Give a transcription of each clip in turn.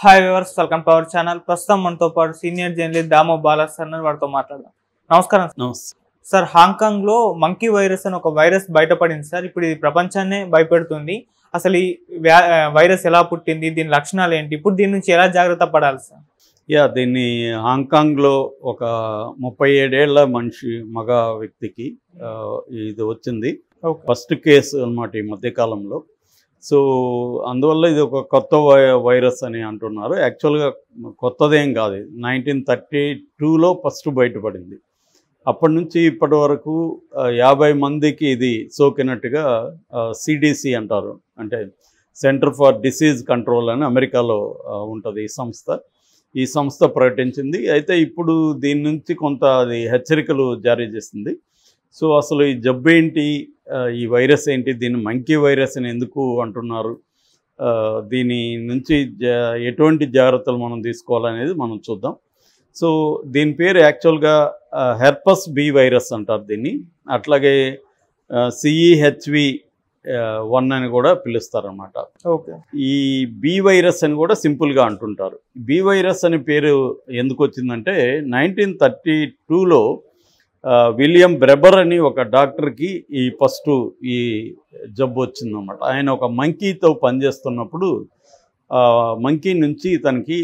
Hi viewers, welcome to our channel. ప్రస్తుతం మనతో పాటు senior journalist Damoh Bala sir వారితో మాట్లాడదాం. నమస్కారం సార్. హాంకాంగ్ లో మంకీ వైరస్ అని ఒక వైరస్ బయటపడింది సార్. ఇప్పుడు ఇది ప్రపంచాన్నే భయపెడుతుంది. అసలు ఈ వైరస్ ఎలా పుట్టింది, దీని లక్షణాలు ఏంటి, ఇప్పుడు దీని నుంచి ఎలా జాగ్రత్త పడాలి సార్? దీన్ని హాంకాంగ్లో ఒక 37 ఏళ్ల మగ వ్యక్తికి ఇది వచ్చింది. ఫస్ట్ కేసు అన్నమాట ఈ మధ్యకాలంలో. సో అందువల్ల ఇది ఒక కొత్త వైరస్ అని అంటున్నారు. యాక్చువల్గా కొత్తదేం కాదు, 1932లో ఫస్ట్ బయటపడింది. అప్పటి నుంచి ఇప్పటి వరకు 50 మందికి ఇది సోకినట్టుగా సిడిసి అంటారు, అంటే సెంటర్ ఫర్ డిసీజ్ కంట్రోల్ అని అమెరికాలో ఉంటుంది ఈ సంస్థ ప్రకటించింది. అయితే ఇప్పుడు దీని నుంచి కొంత అది హెచ్చరికలు జారీ చేసింది. సో అసలు ఈ జబ్బు ఏంటి, ఈ వైరస్ ఏంటి, దీన్ని మంకీ వైరస్ అని ఎందుకు అంటున్నారు, దీని నుంచి ఎటువంటి జాగ్రత్తలు మనం తీసుకోవాలనేది మనం చూద్దాం. సో దీని పేరు యాక్చువల్గా హెర్పస్ బి వైరస్ అంటారు దీన్ని. అట్లాగే CEHV1 అని కూడా పిలుస్తారన్నమాట. ఓకే. ఈ బి వైరస్ అని కూడా సింపుల్గా అంటుంటారు. బి వైరస్ అనే పేరు ఎందుకు వచ్చిందంటే 1932లో విలియం బ్రెబర్ అని ఒక డాక్టర్కి ఫస్ట్ ఈ జబ్బు వచ్చిందన్నమాట. ఆయన ఒక మంకీతో పనిచేస్తున్నప్పుడు మంకీ నుంచి తనకి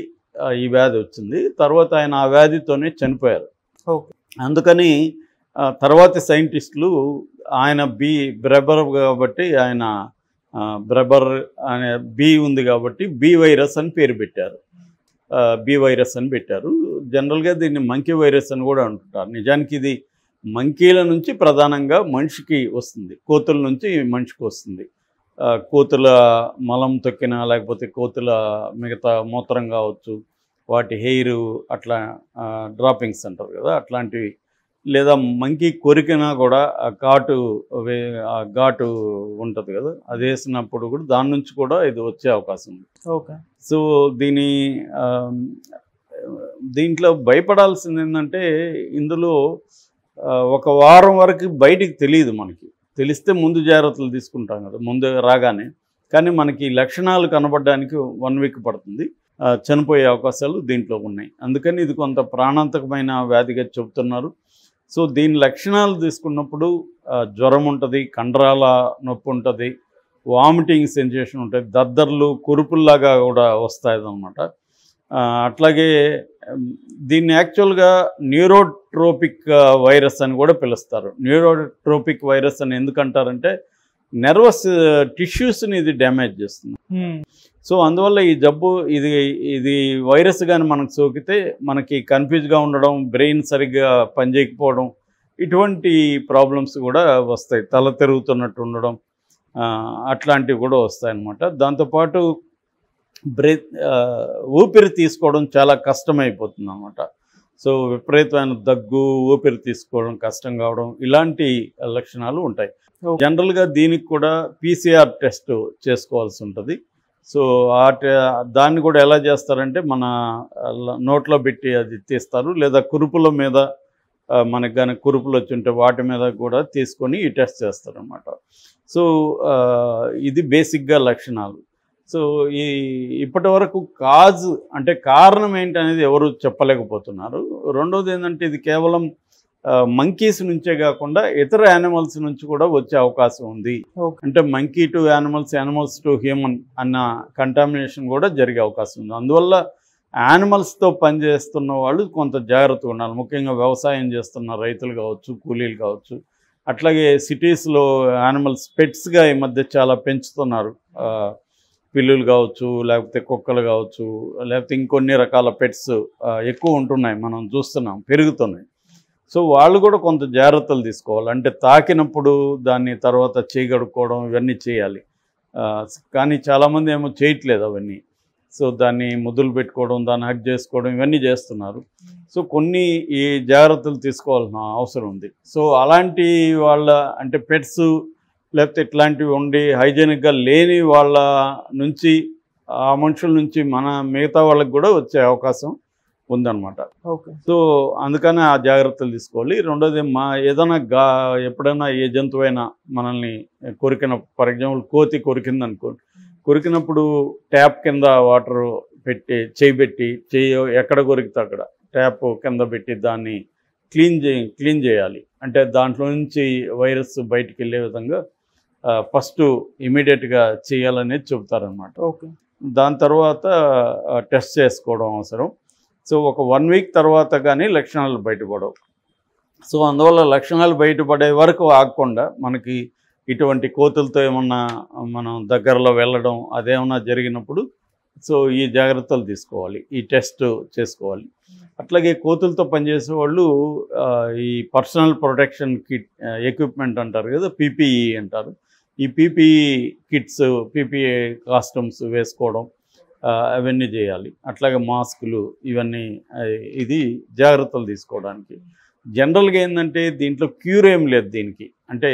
ఈ వ్యాధి వచ్చింది. తర్వాత ఆయన ఆ వ్యాధితోనే చనిపోయారు. అందుకని తర్వాతి సైంటిస్టులు ఆయన బ్రెబర్ కాబట్టి ఆయన బ్రెబర్ అనే బి ఉంది కాబట్టి బి వైరస్ అని పేరు పెట్టారు. జనరల్గా దీన్ని మంకీ వైరస్ అని కూడా అంటుంటారు. నిజానికి ఇది మంకీల నుంచి ప్రధానంగా మనిషికి వస్తుంది, కోతుల నుంచి మనిషికి వస్తుంది. కోతుల మలం తొక్కిన, లేకపోతే కోతుల మిగతా మూత్రం కావచ్చు, వాటి హెయిర్ అట్లా డ్రాపింగ్స్ అంటారు కదా, అట్లాంటివి, లేదా మంకీ కొరికినా కూడా ఘాటు ఉంటుంది కదా, అది వేసినప్పుడు కూడా దాని నుంచి కూడా ఇది వచ్చే అవకాశం ఉంది. ఓకే. సో దీంట్లో భయపడాల్సింది ఏంటంటే, ఇందులో ఒక వారం వరకు బయటికి తెలియదు. మనకి తెలిస్తే ముందు జాగ్రత్తలు తీసుకుంటాం కదా ముందు రాగానే, కానీ మనకి లక్షణాలు కనబడడానికి 1 వీక్ పడుతుంది. చనిపోయే అవకాశాలు దీంట్లో ఉన్నాయి. అందుకని ఇది కొంత ప్రాణాంతకమైన వ్యాధిగా చెబుతున్నారు. సో దీని లక్షణాలు తీసుకున్నప్పుడు జ్వరం ఉంటుంది, కండరాల నొప్పి ఉంటుంది, వామిటింగ్ సెన్సేషన్ ఉంటుంది, దద్దర్లు కురుపుల్లాగా కూడా వస్తాయి అన్నమాట. అట్లాగే దీన్ని యాక్చువల్గా న్యూరోట్రోపిక్ వైరస్ అని కూడా పిలుస్తారు. న్యూరోట్రోపిక్ వైరస్ అని ఎందుకంటారంటే నర్వస్ టిష్యూస్ని ఇది డ్యామేజ్ చేస్తుంది. సో అందువల్ల ఈ జబ్బు ఇది వైరస్ కానీ మనకు సోకితే మనకి కన్ఫ్యూజ్గా ఉండడం, బ్రెయిన్ సరిగ్గా పనిచేయకపోవడం, ఇటువంటి ప్రాబ్లమ్స్ కూడా వస్తాయి. తల తిరుగుతున్నట్టు ఉండడం, అట్లాంటివి కూడా వస్తాయన్నమాట. దాంతోపాటు ఊపిరి తీసుకోవడం చాలా కష్టమైపోతుంది అన్నమాట. సో విపరీతమైన దగ్గు, ఊపిరి తీసుకోవడం కష్టం కావడం, ఇలాంటి లక్షణాలు ఉంటాయి. జనరల్గా దీనికి కూడా PCR టెస్ట్ చేసుకోవాల్సి ఉంటుంది. సో దాన్ని కూడా ఎలా చేస్తారంటే, మన నోట్లో పెట్టి అది తీస్తారు, లేదా కురుపుల మీద మనకు కానీ కురుపులు వచ్చి ఉంటే వాటి మీద కూడా తీసుకొని ఈ టెస్ట్ చేస్తారన్నమాట. సో ఇది బేసిక్గా లక్షణాలు. సో ఇప్పటి వరకు అంటే కారణం ఏంటనేది ఎవరు చెప్పలేకపోతున్నారు. రెండోది ఏంటంటే, ఇది కేవలం మంకీస్ నుంచే కాకుండా ఇతర యానిమల్స్ నుంచి కూడా వచ్చే అవకాశం ఉంది. అంటే monkey to animals, animals to human అన్న కంటామినేషన్ కూడా జరిగే అవకాశం ఉంది. అందువల్ల యానిమల్స్తో పనిచేస్తున్న వాళ్ళు కొంత జాగ్రత్తగా ఉండాలి. ముఖ్యంగా వ్యవసాయం చేస్తున్న రైతులు కావచ్చు, కూలీలు కావచ్చు. అట్లాగే సిటీస్లో యానిమల్స్ పెట్స్గా ఈ మధ్య చాలా పెంచుతున్నారు. పిల్లులు కావచ్చు, లేకపోతే కుక్కలు కావచ్చు, లేకపోతే ఇంకొన్ని రకాల పెట్స్ ఎక్కువ ఉంటున్నాయి, మనం చూస్తున్నాం, పెరుగుతున్నాయి. సో వాళ్ళు కూడా కొంత జాగ్రత్తలు తీసుకోవాలి. అంటే తాకినప్పుడు దాన్ని తర్వాత చేయగడుక్కోవడం ఇవన్నీ చేయాలి. కానీ చాలామంది ఏమో చేయట్లేదు అవన్నీ. సో దాన్ని ముద్దులు పెట్టుకోవడం, దాన్ని హగ్ చేసుకోవడం, ఇవన్నీ చేస్తున్నారు. సో కొన్ని ఈ జాగ్రత్తలు తీసుకోవాల్సిన అవసరం ఉంది. సో అలాంటి వాళ్ళ అంటే పెట్స్ లేకపోతే ఇట్లాంటివి ఉండి హైజీనిక్గా లేని వాళ్ళ నుంచి, ఆ మనుషుల నుంచి మన మిగతా వాళ్ళకి కూడా వచ్చే అవకాశం ఉందన్నమాట. ఓకే. సో అందుకని ఆ జాగ్రత్తలు తీసుకోవాలి. రెండోది ఏదైనా ఎప్పుడైనా ఏ జంతువైనా మనల్ని కొరికిన, ఫర్ ఎగ్జాంపుల్ కోతి కొరికిందనుకోండి, కొరికినప్పుడు ట్యాప్ కింద వాటర్ పెట్టి చెయ్యి ఎక్కడ కొరికితే అక్కడ ట్యాప్ కింద పెట్టి దాన్ని క్లీన్ చేయాలి. అంటే దాంట్లో నుంచి వైరస్ బయటికి వెళ్ళే విధంగా ఫస్ట్ ఇమీడియట్గా చేయాలనేది చెబుతారనమాట. ఓకే. దాని తర్వాత టెస్ట్ చేసుకోవడం అవసరం. సో ఒక 1 వీక్ తర్వాత కానీ లక్షణాలు బయటపడవు. సో అందువల్ల లక్షణాలు బయటపడే వరకు ఆగకుండా మనకి ఇటువంటి కోతులతో ఏమన్నా మనం దగ్గరలో వెళ్ళడం అదేమన్నా జరిగినప్పుడు సో ఈ జాగ్రత్తలు తీసుకోవాలి, ఈ టెస్ట్ చేసుకోవాలి. అట్లాగే కోతులతో పనిచేసే వాళ్ళు ఈ పర్సనల్ ప్రొటెక్షన్ కిట్ ఎక్విప్మెంట్ అంటారు కదా, పీపీఈ అంటారు. ఈ పీపీఈ కిట్స్, పీపీఈ కాస్ట్యూమ్స్ వేసుకోవడం అవన్నీ చేయాలి. అట్లాగే మాస్కులు ఇవన్నీ ఇది జాగ్రత్తలు తీసుకోవడానికి. జనరల్గా ఏంటంటే దీంట్లో క్యూర్ ఏం లేదు దీనికి. అంటే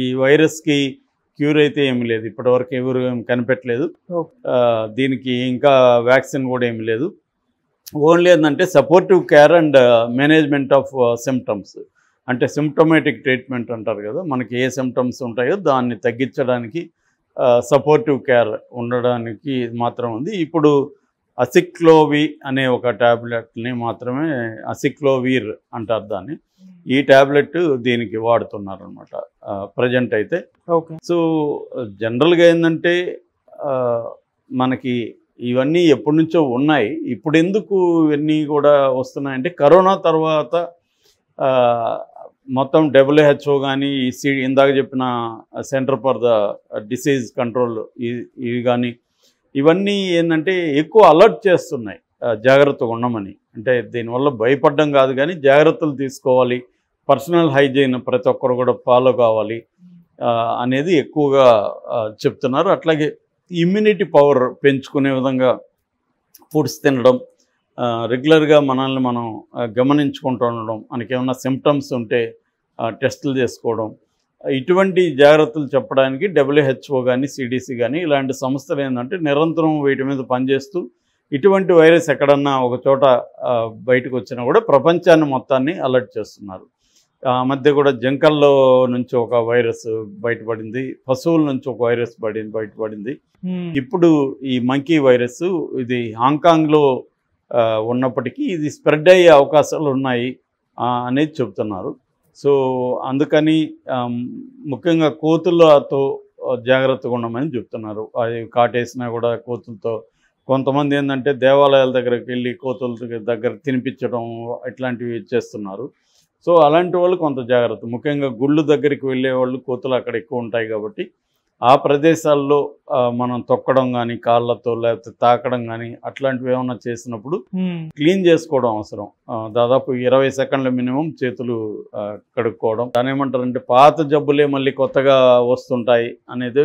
ఈ వైరస్కి క్యూర్ అయితే ఏమి లేదు, ఇప్పటివరకు ఎవరు ఏం కనిపెట్టలేదు. దీనికి ఇంకా వ్యాక్సిన్ కూడా ఏమి లేదు. ఓన్లీ ఏంటంటే supportive care and management of symptoms, అంటే సిమ్టమేటిక్ ట్రీట్మెంట్ అంటారు కదా, మనకి ఏ సిమ్టమ్స్ ఉంటాయో దాన్ని తగ్గించడానికి సపోర్టివ్ కేర్ ఉండడానికి మాత్రం ఉంది. ఇప్పుడు అసిక్లోవి అనే ఒక ట్యాబ్లెట్ని మాత్రమే, అసిక్లోవీర్ అంటారు దాన్ని, ఈ ట్యాబ్లెట్ దీనికి వాడుతున్నారు అనమాట ప్రజెంట్ అయితే. ఓకే. సో జనరల్గా ఏంటంటే మనకి ఇవన్నీ ఎప్పటి నుంచో ఉన్నాయి, ఇప్పుడు ఎందుకు ఇవన్నీ కూడా వస్తున్నాయంటే కరోనా తర్వాత మొత్తం WHO కానీ ఇందాక చెప్పిన centre for the disease control ఇవి కానీ ఇవన్నీ ఏంటంటే ఎక్కువ అలర్ట్ చేస్తున్నాయి జాగ్రత్తగా ఉండమని. అంటే దీనివల్ల భయపడడం కాదు కానీ జాగ్రత్తలు తీసుకోవాలి, పర్సనల్ హైజీన్ ప్రతి ఒక్కరు కూడా ఫాలో కావాలి అనేది ఎక్కువగా చెప్తున్నారు. అట్లాగే ఇమ్యూనిటీ పవర్ పెంచుకునే విధంగా ఫుడ్స్ తినడం, రెగ్యులర్గా మనల్ని మనం గమనించుకుంటూ ఉండడం, మనకేమన్నా సిమ్టమ్స్ ఉంటే టెస్టులు చేసుకోవడం, ఇటువంటి జాగ్రత్తలు చెప్పడానికి WHO కానీ CDC కానీ ఇలాంటి సంస్థలు ఏంటంటే నిరంతరం వీటి మీద పనిచేస్తూ ఇటువంటి వైరస్ ఎక్కడన్నా ఒక చోట బయటకు వచ్చినా కూడా ప్రపంచాన్ని మొత్తాన్ని అలర్ట్ చేస్తున్నారు. మధ్య కూడా జంకల్లో నుంచి ఒక వైరస్ బయటపడింది, పశువుల నుంచి ఒక వైరస్ బయటపడింది. ఇప్పుడు ఈ మంకీ వైరస్ ఇది హాంకాంగ్లో ఉన్నప్పటికీ ఇది స్ప్రెడ్ అయ్యే అవకాశాలు ఉన్నాయి అనేది చెబుతున్నారు. సో అందుకని ముఖ్యంగా కోతులతో జాగ్రత్తగా ఉండమని చెప్తున్నారు. అది కాటేసినా కూడా కోతులతో, కొంతమంది ఏంటంటే దేవాలయాల దగ్గరికి వెళ్ళి కోతుల దగ్గర తినిపించడం ఇట్లాంటివి చేస్తున్నారు. సో అలాంటి వాళ్ళు కొంత జాగ్రత్త, ముఖ్యంగా గుళ్ళు దగ్గరికి వెళ్ళే వాళ్ళు కోతులు అక్కడ ఎక్కువ ఉంటాయి కాబట్టి ఆ ప్రదేశాల్లో మనం తొక్కడం కానీ కాళ్ళతో లేకపోతే తాకడం కానీ అట్లాంటివి ఏమైనా చేసినప్పుడు క్లీన్ చేసుకోవడం అవసరం. దాదాపు 20 సెకండ్ల మినిమం చేతులు కడుక్కోవడం. దాని ఏమంటారంటే పాత జబ్బులే మళ్ళీ కొత్తగా వస్తుంటాయి అనేది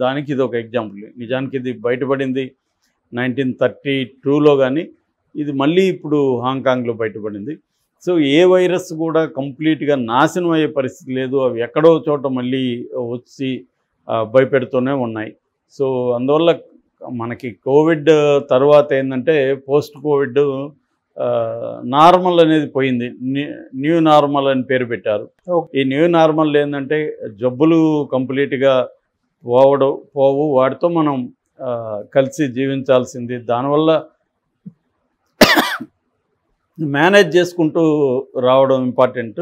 దానికి ఇది ఒక ఎగ్జాంపుల్. నిజానికి ఇది బయటపడింది 1932లో, కానీ ఇది మళ్ళీ ఇప్పుడు హాంకాంగ్లో బయటపడింది. సో ఏ వైరస్ కూడా కంప్లీట్గా నాశనం అయ్యే పరిస్థితి లేదు, అవి ఎక్కడో చోట మళ్ళీ వచ్చి భయపెడుతూనే ఉన్నాయి. సో అందువల్ల మనకి కోవిడ్ తర్వాత ఏంటంటే పోస్ట్ కోవిడ్ నార్మల్ అనేది పోయింది, న్యూ నార్మల్ అని పేరు పెట్టారు. ఈ న్యూ నార్మల్ ఏంటంటే జబ్బులు కంప్లీట్గా పోవు, వాటితో మనం కలిసి జీవించాల్సింది. దానివల్ల మేనేజ్ చేసుకుంటూ రావడం ఇంపార్టెంట్.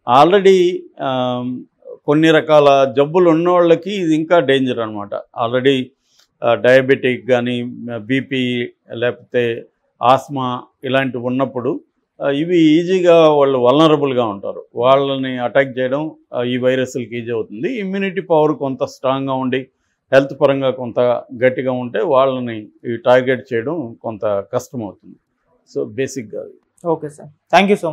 ఆల్రెడీ కొన్ని రకాల జబ్బులు ఉన్న వాళ్ళకి ఇది ఇంకా డేంజర్ అనమాట. ఆల్రెడీ డయాబెటిక్ కానీ బీపీ లేకపోతే ఆస్మా ఇలాంటివి ఉన్నప్పుడు ఇవి ఈజీగా వాళ్ళు వల్నరబుల్గా ఉంటారు, వాళ్ళని అటాక్ చేయడం ఈ వైరస్లకి ఈజీ అవుతుంది. ఇమ్యూనిటీ పవర్ కొంత స్ట్రాంగ్గా ఉండి హెల్త్ పరంగా కొంత గట్టిగా ఉంటే వాళ్ళని టార్గెట్ చేయడం కొంత కష్టం అవుతుంది. సో బేసిక్గా. Okay sir, thank you so much.